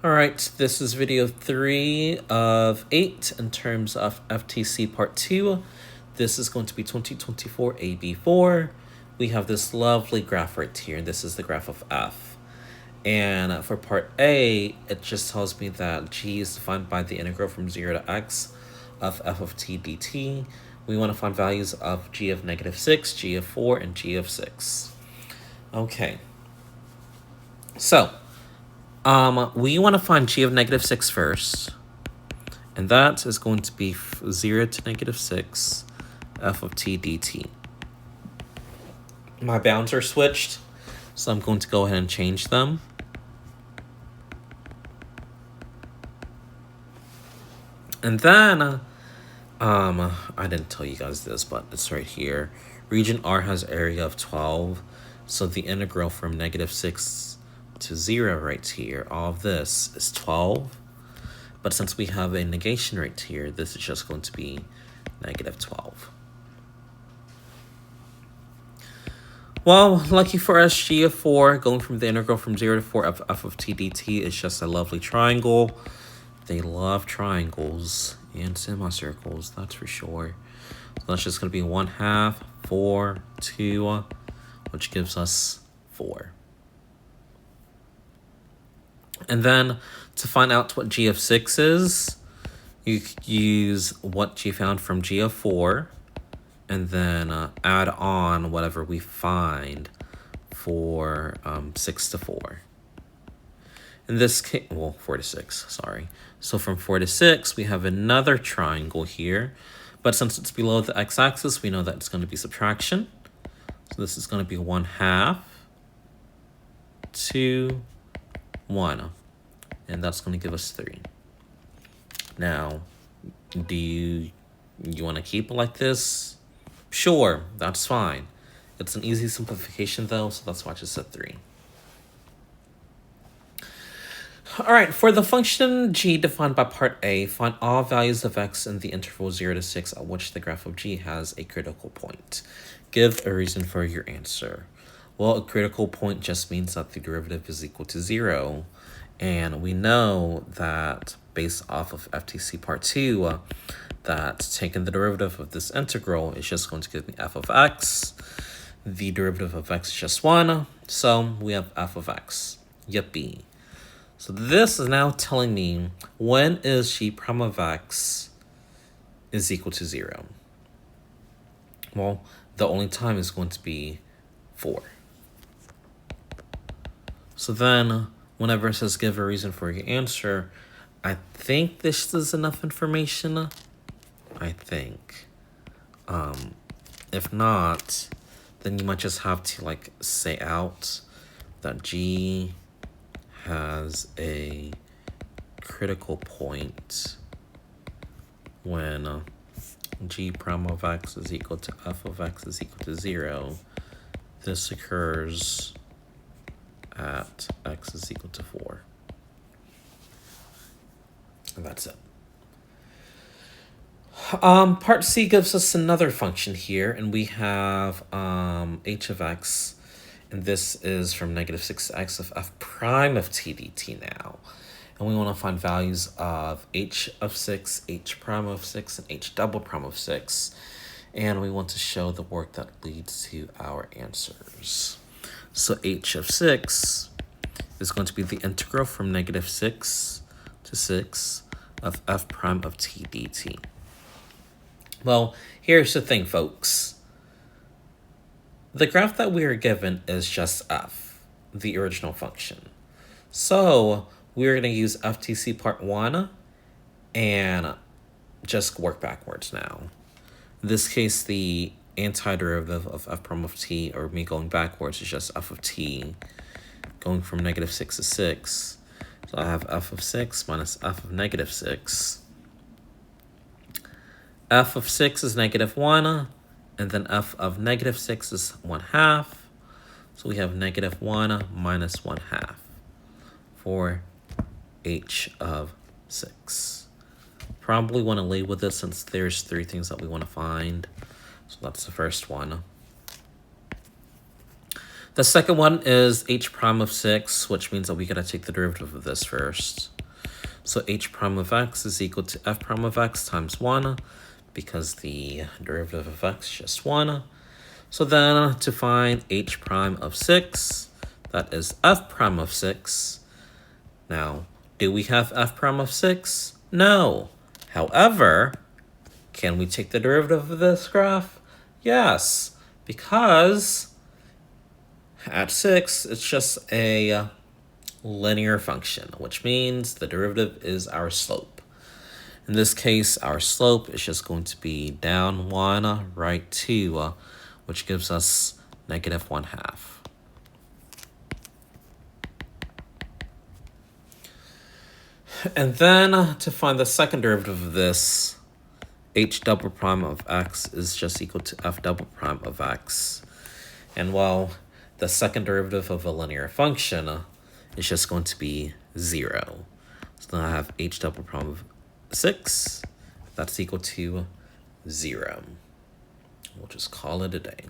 All right, this is video 3 of 8 in terms of FTC part 2. This is going to be 2024 AB4. We have this lovely graph right here, and this is the graph of F. And for part A, it just tells me that G is defined by the integral from 0 to x of f of t dt. We want to find values of g of -6, g of 4, and g of 6. Okay. So, we want to find g of -6 first. And that is going to be 0 to -6 f of t dt. My bounds are switched, so I'm going to go ahead and change them. And then, I didn't tell you guys this, but it's right here. Region R has area of 12, so the integral from -6 to 0 right here, all of this is 12. But since we have a negation right here, this is just going to be -12. Well, lucky for us, g of 4, going from the integral from 0 to 4 of f of t dt is just a lovely triangle. They love triangles and semicircles, that's for sure. So that's just going to be 1/2, 4, 2, which gives us 4. And then to find out what g of 6 is, you use what you found from g of 4 and then add on whatever we find for 6 to 4. In this case, well, 4 to 6, sorry. So from 4 to 6, we have another triangle here. But since it's below the x-axis, we know that it's going to be subtraction. So this is going to be 1/2, 2, 1. And that's going to give us 3. Now, do you want to keep it like this? Sure, that's fine. It's an easy simplification though, so that's why I just said 3. All right, for the function g defined by part A, find all values of x in the interval 0 to 6 at which the graph of g has a critical point. Give a reason for your answer. Well, a critical point just means that the derivative is equal to 0. And we know that based off of FTC part 2, that taking the derivative of this integral is just going to give me f of x. The derivative of x is just 1, so we have f of x. Yippee. So this is now telling me when is g prime of x is equal to 0. Well, the only time is going to be 4. So then, whenever it says give a reason for your answer, I think this is enough information. I think. If not, then you might just have to say out that g has a critical point when g prime of x is equal to f of x is equal to 0. This occurs at x is equal to 4. And that's it. Part C gives us another function here, and we have h of x, and this is from -6 to x of f prime of t dt now. And we want to find values of h of 6, h prime of 6, and h double prime of 6. And we want to show the work that leads to our answers. So h of 6 is going to be the integral from -6 to 6 of f prime of t dt. Well, here's the thing, folks. The graph that we are given is just f, the original function. So we're going to use FTC part 1 and just work backwards now. In this case, the antiderivative of f prime of t, or me going backwards, is just f of t, going from -6 to 6. So I have f of 6 minus f of -6. F of 6 is -1, and then f of -6 is 1/2. So we have -1 minus 1/2 for h of 6. Probably want to lead with this since there's 3 things that we want to find. So that's the first one. The second one is h prime of 6, which means that we got to take the derivative of this first. So h prime of x is equal to f prime of x times 1, because the derivative of x is just 1. So then to find h prime of 6, that is f prime of 6. Now, do we have f prime of 6? No. However, can we take the derivative of this graph? Yes, because at 6, it's just a linear function, which means the derivative is our slope. In this case, our slope is just going to be down 1, right 2, which gives us negative 1/2. And then to find the second derivative of this, h double prime of x is just equal to f double prime of x. And well, the second derivative of a linear function is just going to be 0. So then I have h double prime of 6, that's equal to 0. We'll just call it a day.